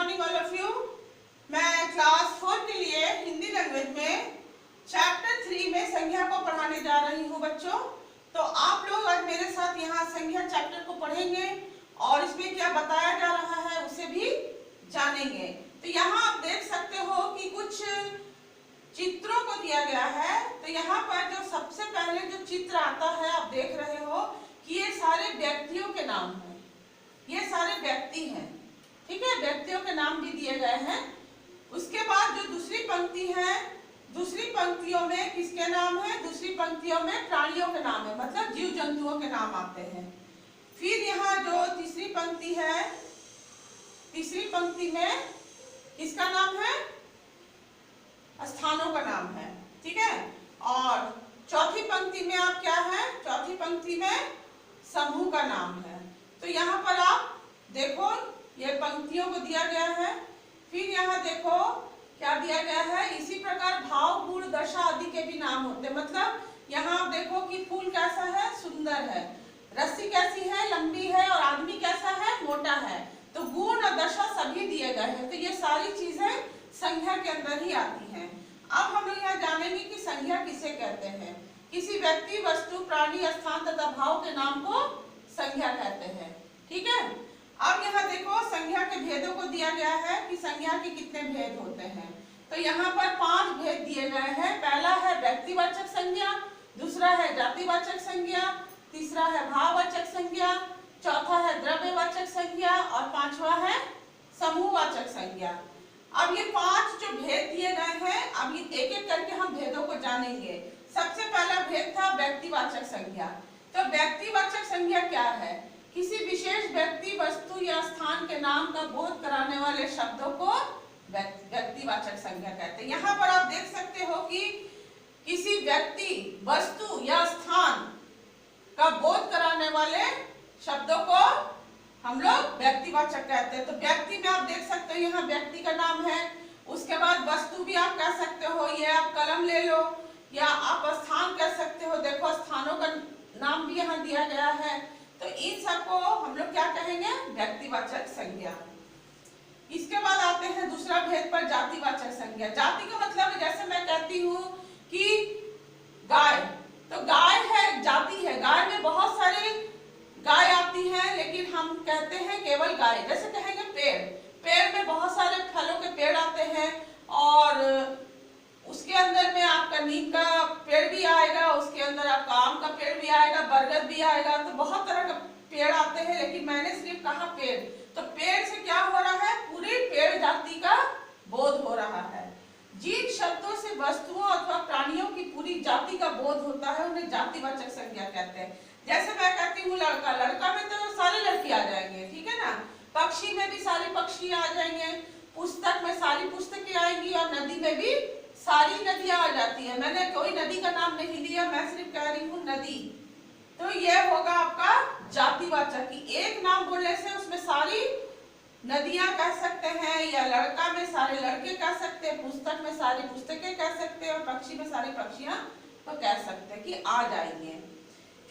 Morning all of you. मैं class 4 के लिए हिंदी लैंग्वेज में चैप्टर 3 में संज्ञा को पढ़ाने जा रही हूँ बच्चों। तो आप लोग आज मेरे साथ यहाँ संज्ञा चैप्टर को पढ़ेंगे और इसमें क्या बताया जा रहा है उसे भी जानेंगे। तो यहाँ आप देख सकते हो कि कुछ चित्रों को दिया गया है। तो यहाँ पर जो सबसे पहले जो चित्र आता है आप देख रहे हो कि ये सारे व्यक्तियों के नाम हैं, ये सारे व्यक्ति हैं, ठीक है, व्यक्तियों के नाम भी दिए गए हैं। उसके बाद जो दूसरी पंक्ति है, दूसरी पंक्तियों में किसके नाम है? दूसरी पंक्तियों में प्राणियों के नाम है, मतलब जीव जंतुओं के नाम आते हैं। फिर यहाँ जो तीसरी पंक्ति है, तीसरी पंक्ति में किसका नाम है? स्थानों का नाम है, ठीक है। और चौथी पंक्ति में आप क्या है? चौथी पंक्ति में समूह का नाम है। तो यहाँ पर आप देखो ये पंक्तियों को दिया गया है। फिर यहाँ देखो क्या दिया गया है, इसी प्रकार भाव गुण दशा आदि के भी नाम होते हैं। मतलब यहाँ आप देखो कि फूल कैसा है? सुंदर है। रस्सी कैसी है? लंबी है। और आदमी कैसा है? मोटा है। तो गुण और दशा सभी दिए गए हैं। तो ये सारी चीजें संज्ञा के अंदर ही आती हैं। अब हम लोग यहाँ जानेंगे कि संज्ञा किसे कहते हैं। किसी व्यक्ति, वस्तु, प्राणी, स्थान तथा भाव के नाम को संज्ञा कहते हैं, ठीक है। अब यहाँ देखो संज्ञा के भेदों को दिया गया है कि संज्ञा के कितने भेद होते हैं। तो यहाँ पर 5 भेद दिए गए हैं। पहला है व्यक्तिवाचक संज्ञा, दूसरा है जातिवाचक संज्ञा, तीसरा है भाववाचक संज्ञा, चौथा है द्रव्यवाचक संज्ञा और पांचवा है समूहवाचक संज्ञा। अब ये 5 जो भेद दिए गए हैं, अब ये एक एक करके हम भेदों को जानेंगे। सबसे पहला भेद था व्यक्तिवाचक संज्ञा। तो व्यक्तिवाचक संज्ञा क्या है? किसी विशेष व्यक्ति, वस्तु या स्थान के नाम का बोध कराने वाले शब्दों को व्यक्तिवाचक संज्ञा कहते हैं। यहाँ पर आप देख सकते हो कि किसी व्यक्ति, वस्तु या स्थान का बोध कराने वाले शब्दों को हम लोग व्यक्तिवाचक कहते हैं। तो व्यक्ति में आप देख सकते हो यहाँ व्यक्ति का नाम है। उसके बाद वस्तु भी आप कह सकते हो, ये आप कलम ले लो, या आप स्थान कह सकते हो। देखो स्थानों का नाम भी यहाँ दिया गया है। तो इन सबको हम लोग क्या कहेंगे? व्यक्तिवाचक संज्ञा। इसके बाद आते हैं दूसरा भेद पर, जातिवाचक संज्ञा। जाति का मतलब जैसे मैं कहती हूँ कि गाय, तो गाय है, जाति है। गाय में बहुत सारे गाय आती है, लेकिन हम कहते हैं केवल गाय। जैसे कहेंगे पेड़, पेड़ में बहुत सारे फलों के पेड़ आते हैं और उसके अंदर में आपका नीम का पेड़ भी आएगा, उसके अंदर आपका आम का पेड़ भी आएगा, बरगद भी आएगा। तो बहुत तरह के पेड़ आते हैं, लेकिन मैंने सिर्फ कहा पेड़। तो पेड़ से क्या हो रहा है? पूरी पेड़ जाति का बोध हो रहा है। जिन शब्दों से वस्तुओं अथवा प्राणियों की पूरी जाति का बोध होता है उन्हें जातिवाचक संज्ञा कहते हैं। जैसे मैं कहती हूँ लड़का, लड़का में तो सारे लड़के आ जाएंगे, ठीक है ना। पक्षी में भी सारे पक्षी आ जाएंगे, पुस्तक में सारी पुस्तकें आएंगी और नदी में भी सारी नदियां आ जाती है। मैंने कोई नदी का नाम नहीं लिया, मैं सिर्फ कह रही हूँ नदी। तो यह होगा आपका जातिवाचक की एक नाम बोलने से उसमें सारी नदियां कह सकते हैं, या लड़का में सारे लड़के कह सकते हैं, पुस्तक में सारी पुस्तकें कह सकते हैं और पक्षी में सारी पक्षियां तो कह सकते हैं कि आ जाएंगे।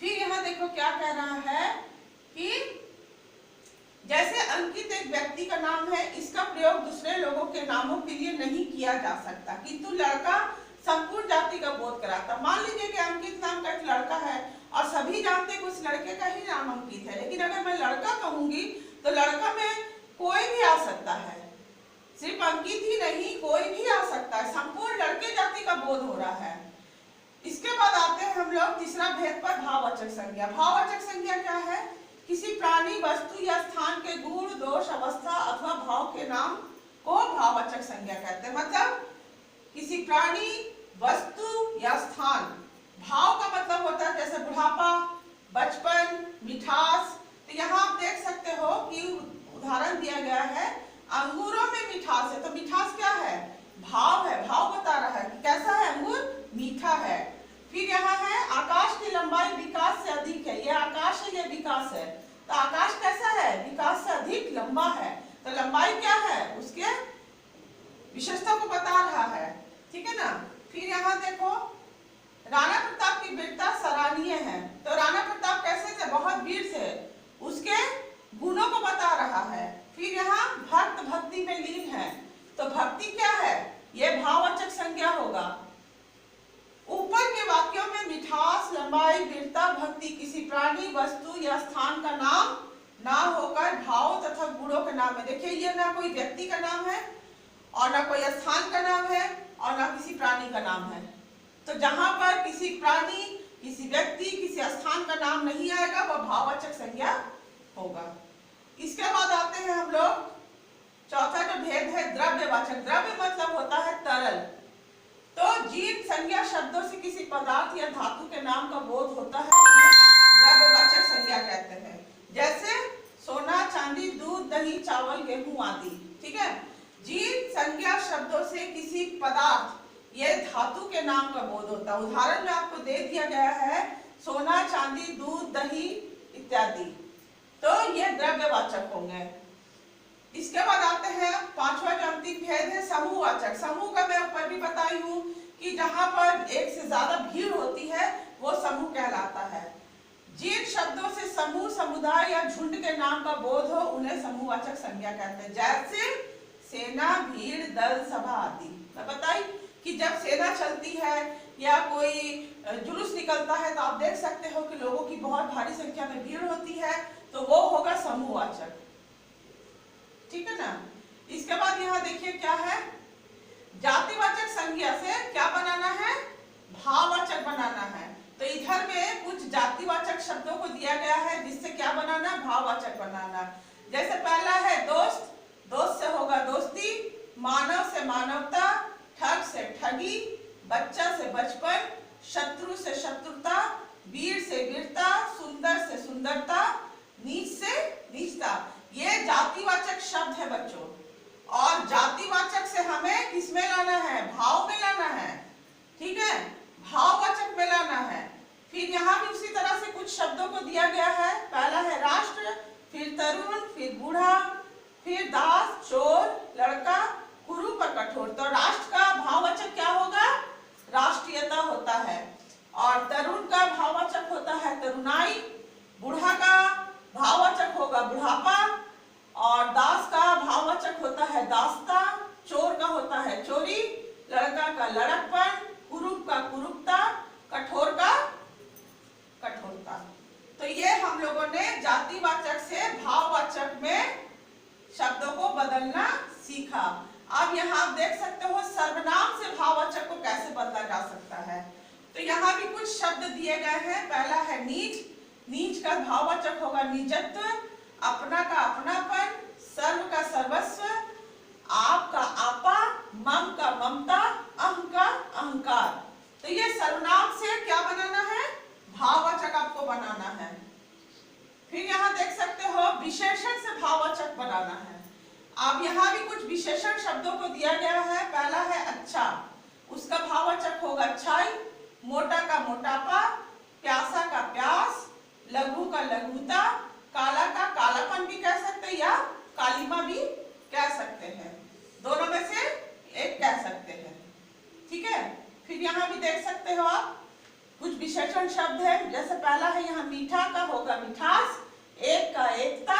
फिर यहाँ देखो क्या कह रहा है कि जैसे अंकित एक व्यक्ति का नाम है, इसका प्रयोग दूसरे लोगों के नामों के लिए नहीं किया जा सकता, किंतु लड़का संपूर्ण जाति का बोध कराता। मान लीजिए कि अंकित नाम का एक लड़का है और सभी जानते हैं कि उस लड़के का ही नाम अंकित है, लेकिन अगर मैं लड़का कहूंगी तो लड़का में कोई भी आ सकता है, सिर्फ अंकित ही नहीं कोई भी आ सकता है। संपूर्ण लड़के जाति का बोध हो रहा है। इसके बाद आते हैं हम लोग तीसरा भेद पर, भाववाचक संज्ञा। भाववाचक संज्ञा क्या है? किसी प्राणी, वस्तु या स्थान के गुण, दोष, अवस्था अथवा भाव के नाम को भाववाचक संज्ञा कहते हैं। मतलब किसी प्राणी, वस्तु या स्थान, भाव का मतलब होता है जैसे बुढ़ापा, बचपन, मिठास। तो यहाँ आप देख सकते हो कि उदाहरण दिया गया है, अंगूरों में मिठास है। तो मिठास क्या है? भाव है, भाव बता रहा है कि कैसा है अंगूर, मीठा है। फिर यहाँ है आकाश की लंबाई विकास से अधिक है, यह आकाश है, यह विकास है। तो आकाश कैसा है? विकास से अधिक लंबा है। तो लंबाई क्या है? उसके विशेषता को बता रहा है, ठीक है ना। फिर यहाँ देखो राणा प्रताप की वीरता सराहनीय है। तो राणा प्रताप कैसे थे? बहुत वीर थे, उसके गुणों को बता रहा है। फिर यहाँ भक्त भक्ति में स्थान का नाम ना होकर भावों तथा गुणों के नाम है। देखिए ये ना कोई व्यक्ति का नाम है और ना कोई स्थान का नाम है और ना किसी प्राणी का नाम है। तो जहां पर किसी प्राणी, किसी व्यक्ति, किसी स्थान का नाम नहीं आएगा वह भाववाचक संज्ञा होगा। इसके बाद आते हैं हम लोग, चौथा जो भेद है द्रव्यवाचक। द्रव्य मतलब होता है तरल। तो जिन संज्ञा शब्दों से किसी पदार्थ या धातु के नाम का बोध होता है उन्हें द्रव्यवाचक संज्ञा कहते हैं। जैसे सोना, चांदी, दूध, दही, चावल, गेहूं आदि। ठीक है, जिन संज्ञा शब्दों से किसी पदार्थ ये धातु के नाम का बोध होता है, उदाहरण में आपको दे दिया गया है सोना, चांदी, दूध, दही इत्यादि, तो ये द्रव्यवाचक होंगे। इसके बाद आते हैं पांचवा जो अंतिम भेद है समूहवाचक। समूह का मैं ऊपर भी बताई हूँ कि जहां पर एक से ज्यादा भीड़ होती है वो समूह कहलाता है। जिन शब्दों से समूह, समुदाय या झुंड के नाम का बोध हो उन्हें समूहवाचक संज्ञा कहते हैं। जैसे सेना, भीड़, दल, सभा आदि। मैं बताई कि जब सेना चलती है या कोई जुलूस निकलता है तो आप देख सकते हो कि लोगों की बहुत भारी संख्या में भीड़ होती है, तो वो होगा समूहवाचक। ठीक है ना। इसके बाद यहाँ देखिए क्या है, जातिवाचक संज्ञा से क्या बनाना है, भाववाचक बनाना है। तो इधर में कुछ जातिवाचक शब्दों को दिया गया है जिससे क्या बनाना, भाववाचक बनाना। जैसे पहला है दोस्त, दोस्त से होगा दोस्ती, मानव से मानवता, ठग से ठगी, बच्चा से बचपन, शत्रु से शत्रुता, वीर से वीरता, सुंदर से सुंदरता, नीच से नीचता। ये जातिवाचक शब्द है बच्चों, और जातिवाचक से हमें किसमें लाना है, भाव में लाना है। ठीक है, भाववाचक में लाना है। फिर यहाँ भी उसी तरह से कुछ शब्दों को दिया गया है। पहला है राष्ट्र, फिर तरुण, फिर बूढ़ा, फिर दास, चोर, लड़का, कुरूप और कठोर। तो राष्ट्र का भाववाचक क्या होगा, राष्ट्रीयता होता है, और तरुण का भाववाचक होता है तरुणाई, बूढ़ा का भाववाचक होगा बुढ़ापा, और दास का भाववाचक होता है दासता, चोर का होता है चोरी, लड़का का लड़कपन, कुरूप का कुरूपता, कठोर का कठोरता। तो ये हम लोगों ने जातिवाचक से भाववाचक में शब्दों को बदलना सीखा। अब यहाँ आप देख सकते हो सर्वनाम से भाववाचक को कैसे बदला जा सकता है। तो यहाँ भी कुछ शब्द दिए गए हैं। पहला है नीच, नीच का भाववाचक होगा नीचत्व, अपना का अपनापन, सर्व का सर्वस्व, आप का आपा, मम का ममता, अहं का अहंकार। तो ये सर्वनाम से क्या बनाना है, भाववाचक आपको बनाना है। फिर यहाँ देख सकते हो विशेषण से भाववाचक बनाना है। अब यहाँ भी कुछ विशेषण शब्दों को दिया गया है। पहला है अच्छा, उसका भाववाचक होगा अच्छाई, मोटा का मोटापा, प्यासा का प्यास, लघु का लघुता, काला का कालापन भी कह सकते हैं या कालिमा भी कह सकते हैं, दोनों में से एक कह सकते हैं। ठीक है, फिर यहाँ भी देख सकते हो आप कुछ विशेषण शब्द है। जैसे पहला है यहाँ मीठा का होगा मिठास, एक का एकता,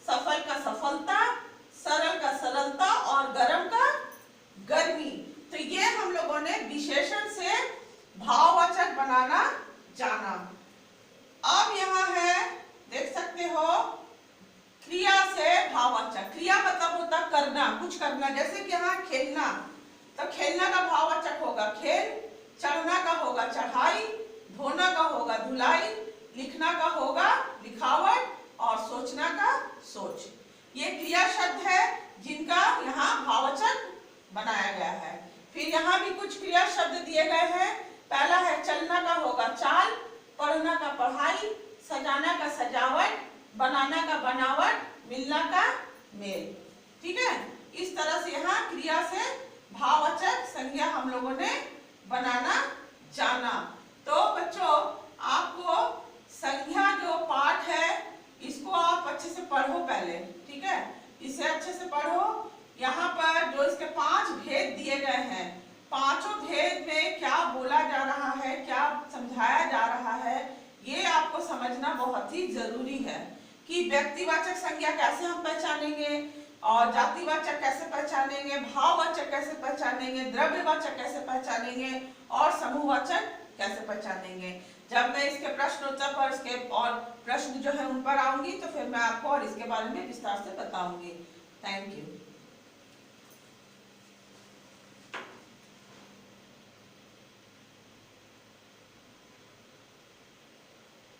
सफल का सफलता, सरल का सरलता, और गर्म का गर्मी। तो ये हम लोगों ने विशेषण से भाववाचक बनाना जाना। अब यहाँ है देख सकते हो क्रिया से भाववाचक। क्रिया मतलब होता करना, कुछ करना। जैसे कि यहाँ खेलना, तो खेलना का भाववाचक होगा खेल, चढ़ना का होगा चढ़ाई, धोना का होगा धुलाई, लिखना का होगा लिखावट, और सोचना का सोच। ये क्रिया शब्द है जिनका यहाँ भाववाचक बनाया गया है। फिर यहाँ भी कुछ क्रिया शब्द दिए गए हैं। पहला है चलना का होगा चाल, पढ़ना का पढ़ाई, सजाना का सजावट, बनाना का बनावट, मिलना का मेल। ठीक है, इस तरह से यहाँ क्रिया से भाववाचक संज्ञा हम लोगों ने बनाना जाना। तो बच्चों आपको संज्ञा जो पाठ है इसको आप अच्छे से पढ़ो पहले। ठीक है, इसे अच्छे से पढ़ो। यहाँ पर जो इसके 5 भेद दिए गए हैं, पांचों भेद में क्या बोला जा रहा है, क्या समझाया जा रहा है, ये आपको समझना बहुत ही जरूरी है कि व्यक्तिवाचक संज्ञा कैसे हम पहचानेंगे, और जातिवाचक कैसे पहचानेंगे, भाववाचक कैसे पहचानेंगे, द्रव्यवाचक कैसे पहचानेंगे, और समूहवाचक कैसे पहचानेंगे। जब मैं इसके प्रश्न उत्तर पर इसके और प्रश्न जो है उन पर आऊंगी तो फिर मैं आपको और इसके बारे में विस्तार से बताऊंगी। Thank you.